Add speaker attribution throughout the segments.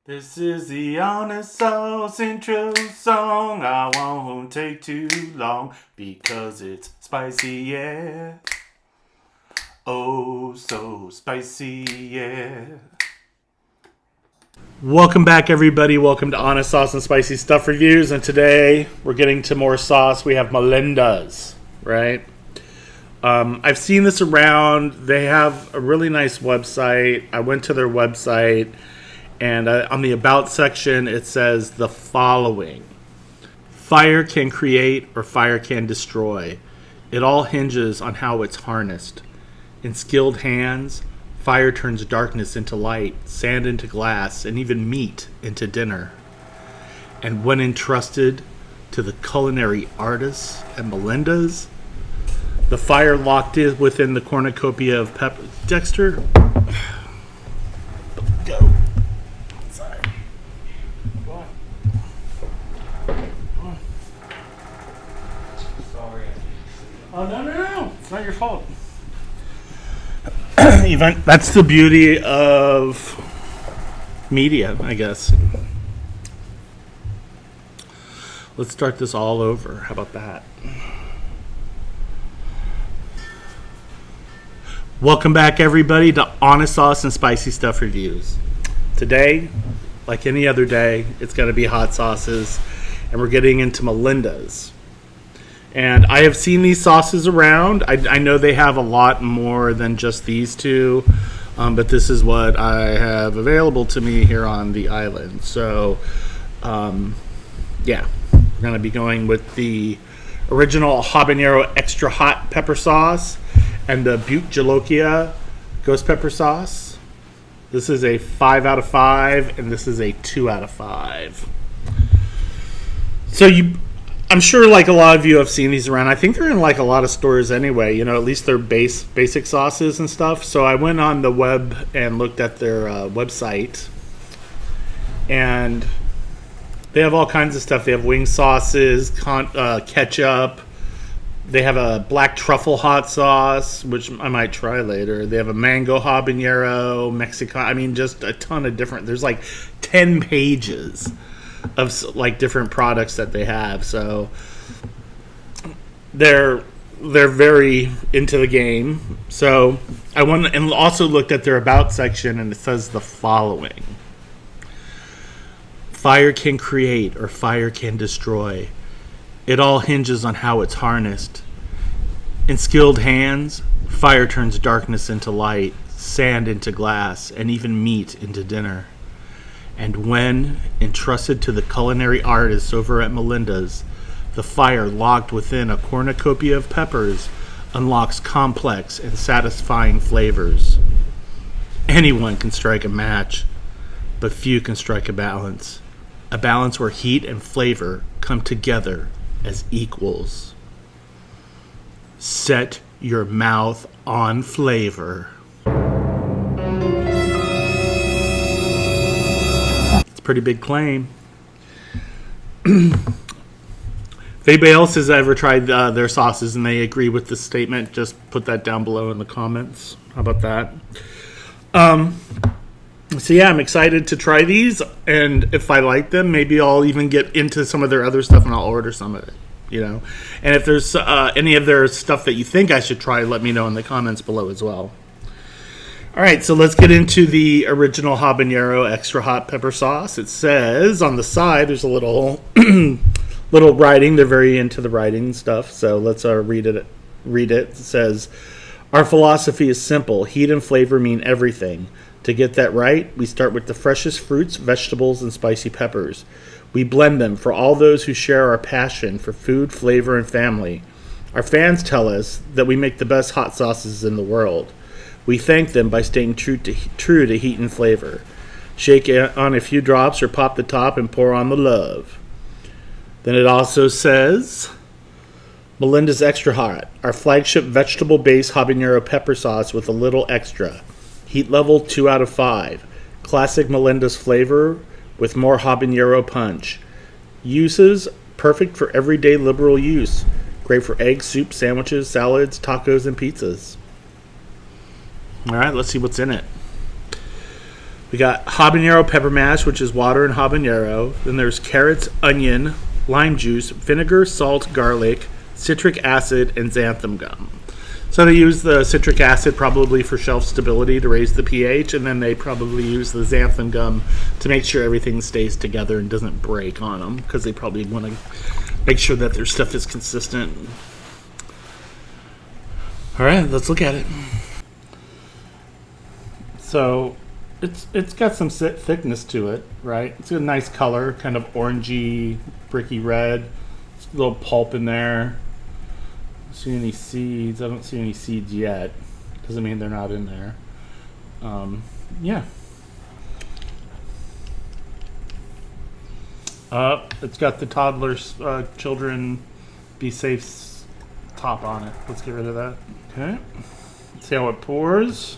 Speaker 1: This is the Honest Sauce intro song. I won't take too long because it's spicy, yeah. Oh, so spicy, yeah. Welcome back, everybody. Welcome to Honest Sauce and Spicy Stuff Reviews. And today we're getting to more sauce. We have Melinda's, right? I've seen this around. They have a really nice website. I went to their website, and on the About section, it says the following. Fire can create or fire can destroy. It all hinges on how it's harnessed. In skilled hands, fire turns darkness into light, sand into glass, and even meat into dinner. And when entrusted to the culinary artists at Melinda's, the fire locked in within the cornucopia of pepper. Dexter, go. Sorry. Go on. Go on. Sorry. Oh, no. It's not your fault. Even that's the beauty of media, I guess. Let's start this all over. How about that? Welcome back, everybody, to Honest Sauce and Spicy Stuff Reviews. Today, like any other day, it's going to be hot sauces, and we're getting into Melinda's. And I have seen these sauces around. I know they have a lot more than just these two, but this is what I have available to me here on the island. So, yeah, we're going to be going with the original habanero extra hot pepper sauce and the Butte Jalokia ghost pepper sauce. This is a 5 out of 5, and this is a 2 out of 5. So I'm sure like a lot of you have seen these around. I think they're in like a lot of stores anyway, you know, at least they're basic sauces and stuff. So I went on the web and looked at their website, and they have all kinds of stuff. They have wing sauces, ketchup. They have a black truffle hot sauce, which I might try later. They have a mango habanero, Mexican. I mean, just a ton of different. There's like 10 pages of like different products that they have. So they're very into the game. So I went and also looked at their About section, and it says the following. Fire can create or fire can destroy. It all hinges on how it's harnessed. In skilled hands, fire turns darkness into light, sand into glass, and even meat into dinner. And when entrusted to the culinary artists over at Melinda's, the fire locked within a cornucopia of peppers unlocks complex and satisfying flavors. Anyone can strike a match, but few can strike a balance where heat and flavor come together as equals. Set your mouth on flavor. It's a pretty big claim. If anybody else has ever tried their sauces and they agree with this statement, just put that down below in the comments. How about that? So yeah, I'm excited to try these, and if I like them, maybe I'll even get into some of their other stuff and I'll order some of it, you know. And if there's any of their stuff that you think I should try, let me know in the comments below as well. All right, so let's get into the original habanero extra hot pepper sauce. It says on the side, there's a little little writing. They're very into the writing stuff, so let's read it. It says, our philosophy is simple. Heat and flavor mean everything. To get that right, we start with the freshest fruits, vegetables, and spicy peppers. We blend them for all those who share our passion for food, flavor, and family. Our fans tell us that we make the best hot sauces in the world. We thank them by staying true to heat and flavor. Shake on a few drops or pop the top and pour on the love. Then it also says, Melinda's Extra Hot, our flagship vegetable-based habanero pepper sauce with a little extra. Heat level 2 out of 5. Classic Melinda's flavor with more habanero punch. Uses perfect for everyday liberal use. Great for eggs, soup, sandwiches, salads, tacos, and pizzas. All right, let's see what's in it. We got habanero pepper mash, which is water and habanero. Then there's carrots, onion, lime juice, vinegar, salt, garlic, citric acid, and xanthan gum. So they use the citric acid probably for shelf stability to raise the pH, and then they probably use the xanthan gum to make sure everything stays together and doesn't break on them, because they probably want to make sure that their stuff is consistent. All right, let's look at it. So it's got some thickness to it, right? It's a nice color, kind of orangey, bricky red. A little pulp in there. See any seeds? I don't see any seeds yet. Doesn't mean they're not in there. Yeah. It's got the toddlers, children, be safe top on it. Let's get rid of that. Okay. Let's see how it pours.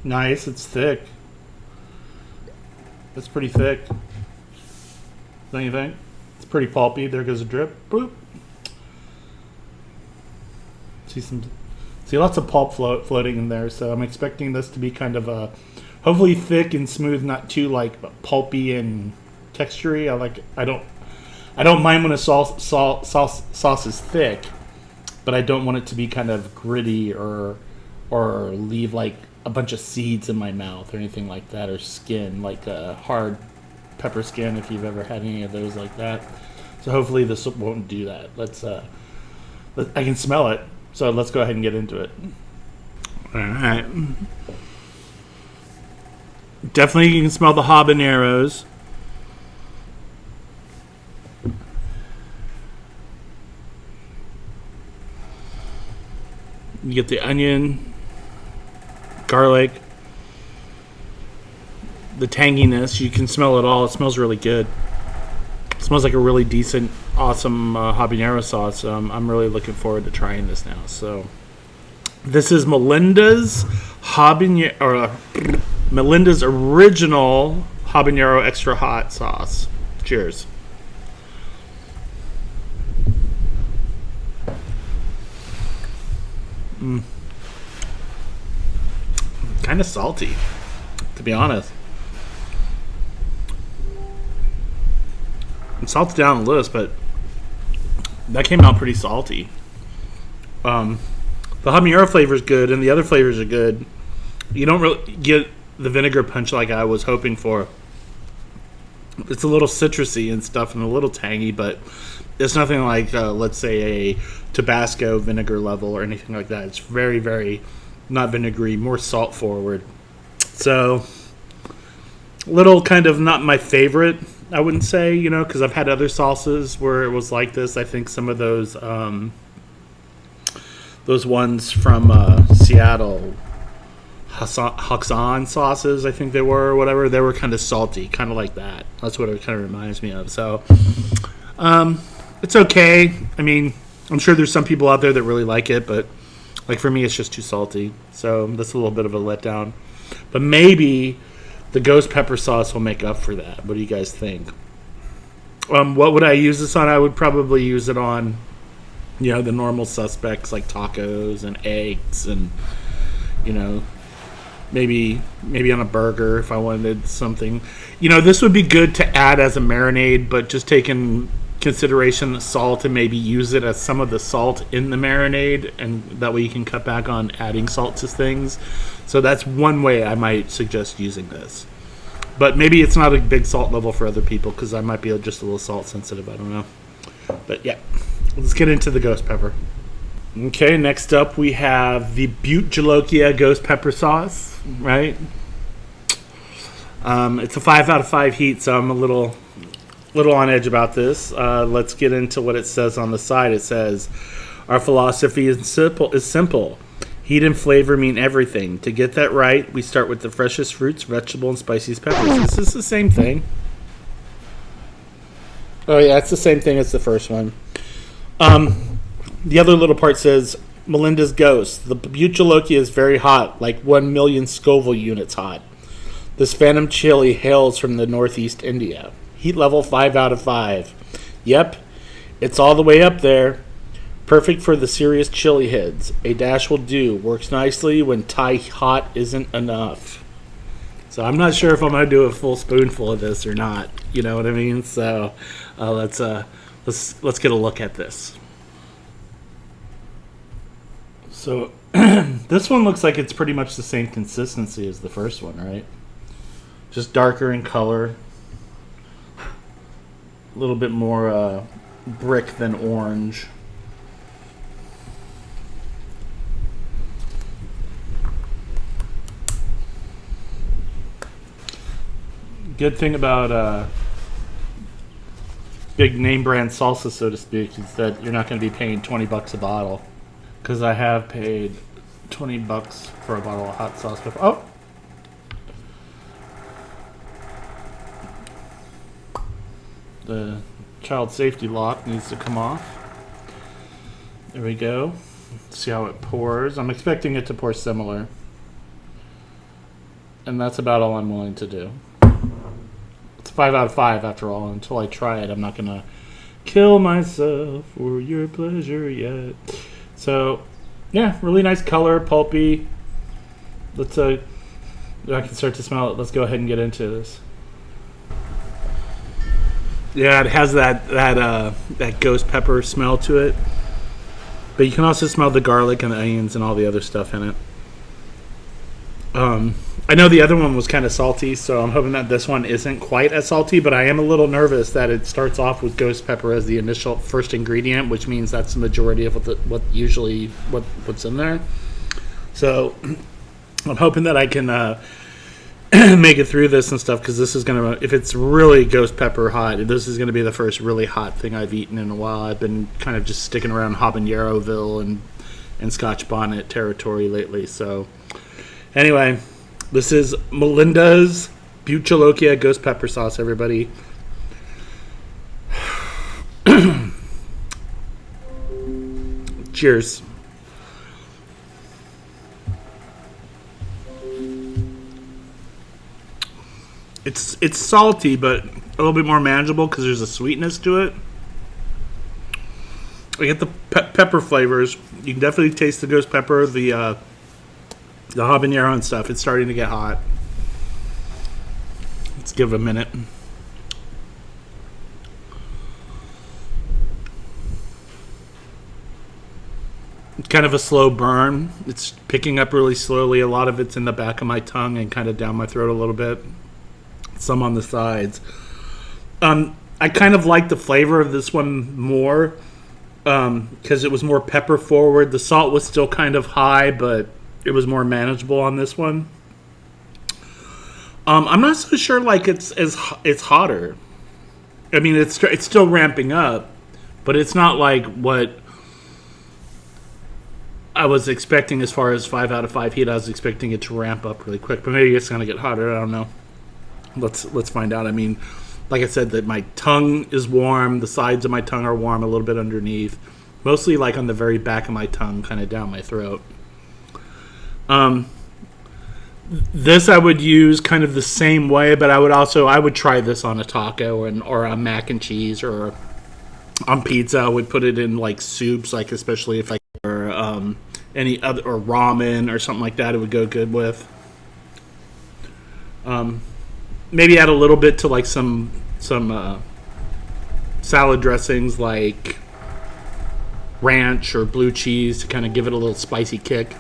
Speaker 1: Nice. It's thick. It's pretty thick. Don't you think? It's pretty pulpy. There goes a drip. Boop. See lots of pulp floating in there. So I'm expecting this to be kind of a, hopefully thick and smooth, not too like pulpy and textury. I don't mind when a sauce is thick, but I don't want it to be kind of gritty or leave like a bunch of seeds in my mouth or anything like that, or skin, like a hard pepper skin, if you've ever had any of those like that. So hopefully this won't do that. I can smell it, so let's go ahead and get into it. All right. Definitely you can smell the habaneros. You get the onion, garlic, the tanginess. You can smell it all. It smells really good. It smells like a really decent, awesome habanero sauce. I'm really looking forward to trying this now. So this is Melinda's Melinda's original habanero extra hot sauce. Cheers. Kind of salty, to be honest. It salted down a little, but that came out pretty salty. The habanero flavor is good, and the other flavors are good. You don't really get the vinegar punch like I was hoping for. It's a little citrusy and stuff, and a little tangy, but it's nothing like, let's say, a Tabasco vinegar level or anything like that. It's very, very not vinegary, more salt forward. So, little kind of not my favorite, I wouldn't say, because I've had other sauces where it was like this. I think some of those ones from Seattle, Haksan sauces, I think they were, or whatever, they were kind of salty, kind of like that. That's what it kind of reminds me of. So, it's okay. I mean, I'm sure there's some people out there that really like it, but like for me, it's just too salty. So that's a little bit of a letdown. But maybe the ghost pepper sauce will make up for that. What do you guys think? What would I use this on? I would probably use it on, the normal suspects like tacos and eggs, and maybe on a burger if I wanted something. This would be good to add as a marinade, but just taking consideration the salt, and maybe use it as some of the salt in the marinade, and that way you can cut back on adding salt to things. So that's one way I might suggest using this, but maybe it's not a big salt level for other people, because I might be just a little salt sensitive. I don't know, but yeah, let's get into the ghost pepper. Okay, next up we have the Butte Jalokia ghost pepper sauce, right? It's a 5 out of 5 heat, so I'm a little on edge about this. Let's get into what it says on the side. It says, our philosophy is simple. Heat and flavor mean everything. To get that right, we start with the freshest fruits, vegetable, and spiciest peppers. This is the same thing. Oh yeah, it's the same thing as the first one. The other little part says, Melinda's Ghost. The Butte Jalokia is very hot, like 1 million Scoville units hot. This phantom chili hails from the northeast India. Heat level 5 out of 5. Yep, it's all the way up there. Perfect for the serious chili heads. A dash will do. Works nicely when Thai hot isn't enough. So I'm not sure if I'm gonna do a full spoonful of this or not. You know what I mean? So let's get a look at this. So this one looks like it's pretty much the same consistency as the first one, right? Just darker in color, a little bit more brick than orange. Good thing about big name brand salsa, so to speak, is that you're not going to be paying $20 a bottle. Because I have paid $20 for a bottle of hot sauce before. Oh! The child safety lock needs to come off. There we go. See how it pours. I'm expecting it to pour similar. And that's about all I'm willing to do. It's 5 out of 5 after all. Until I try it, I'm not going to kill myself for your pleasure yet. So, yeah, really nice color, pulpy. Let's, I can start to smell it. Let's go ahead and get into this. Yeah, it has that ghost pepper smell to it. But you can also smell the garlic and the onions and all the other stuff in it. I know the other one was kind of salty, so I'm hoping that this one isn't quite as salty, but I am a little nervous that it starts off with ghost pepper as the initial first ingredient, which means that's the majority of what's in there. So I'm hoping that I can make it through this and stuff, because this is going to, if it's really ghost pepper hot, this is going to be the first really hot thing I've eaten in a while. I've been kind of just sticking around Habaneroville and Scotch bonnet territory lately, so anyway, this is Melinda's Buchalokia Ghost Pepper Sauce, everybody. Cheers. It's salty, but a little bit more manageable because there's a sweetness to it. I get the pepper flavors. You can definitely taste the ghost pepper, the habanero and stuff. It's starting to get hot. Let's give it a minute. It's kind of a slow burn. It's picking up really slowly. A lot of it's in the back of my tongue and kind of down my throat a little bit. Some on the sides. I kind of like the flavor of this one more because it was more pepper forward. The salt was still kind of high, but it was more manageable on this one. I'm not so sure like it's hotter. I mean, it's still ramping up, but it's not like what I was expecting as far as 5 out of 5 heat. I was expecting it to ramp up really quick, but maybe it's gonna get hotter. I don't know. Let's find out. I mean, like I said, that my tongue is warm. The sides of my tongue are warm, a little bit underneath, mostly like on the very back of my tongue, kind of down my throat. This I would use kind of the same way, but I would try this on a taco or a mac and cheese or on pizza. I would put it in like soups, like especially if or any other or ramen or something like that. It would go good with. Maybe add a little bit to like some salad dressings like ranch or blue cheese to kind of give it a little spicy kick.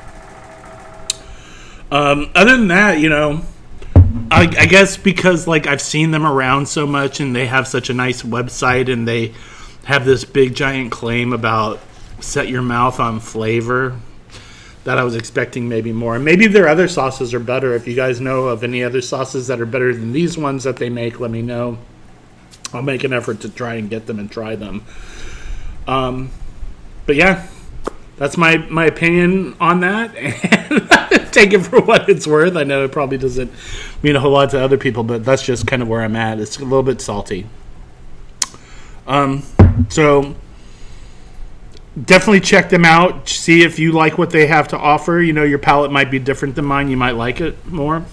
Speaker 1: Other than that, you know, I guess because like I've seen them around so much and they have such a nice website and they have this big giant claim about set your mouth on flavor, that I was expecting maybe more. And maybe their other sauces are better. If you guys know of any other sauces that are better than these ones that they make, let me know. I'll make an effort to try and get them and try them. But yeah, that's my opinion on that. And take it for what it's worth. I know it probably doesn't mean a whole lot to other people, but that's just kind of where I'm at. It's a little bit salty. So definitely check them out. See if you like what they have to offer. You know, your palate might be different than mine. You might like it more.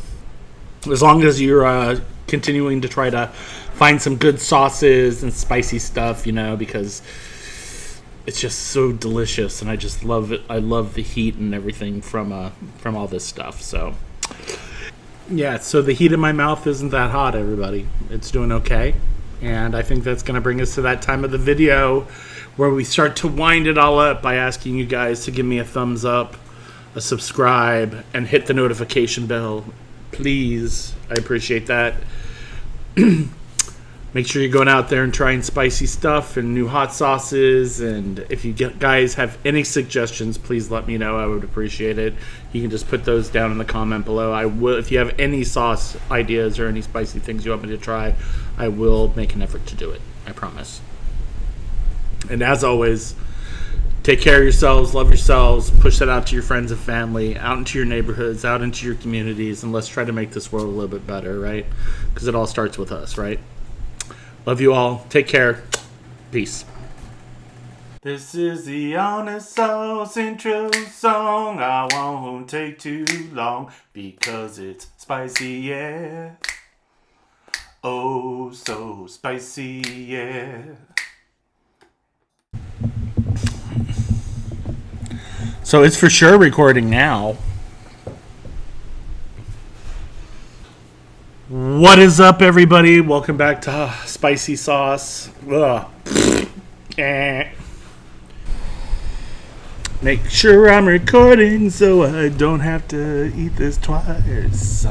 Speaker 1: As long as you're continuing to try to find some good sauces and spicy stuff, you know, because it's just so delicious, and I just love it. I love the heat and everything from all this stuff. So yeah, so the heat in my mouth isn't that hot, everybody. It's doing okay. And I think that's going to bring us to that time of the video where we start to wind it all up by asking you guys to give me a thumbs up, a subscribe, and hit the notification bell. Please. I appreciate that. Make sure you're going out there and trying spicy stuff and new hot sauces. And if you guys have any suggestions, please let me know. I would appreciate it. You can just put those down in the comment below. I will, if you have any sauce ideas or any spicy things you want me to try, I will make an effort to do it. I promise. And as always, take care of yourselves, love yourselves, push that out to your friends and family, out into your neighborhoods, out into your communities, and let's try to make this world a little bit better, right? Because it all starts with us, right? Love you all. Take care. Peace. This is the Honest Sauce intro song. I won't take too long because it's spicy, yeah. Oh, so spicy, yeah. So it's for sure recording now. What is up, everybody? Welcome back to Spicy Sauce. Make sure I'm recording so I don't have to eat this twice.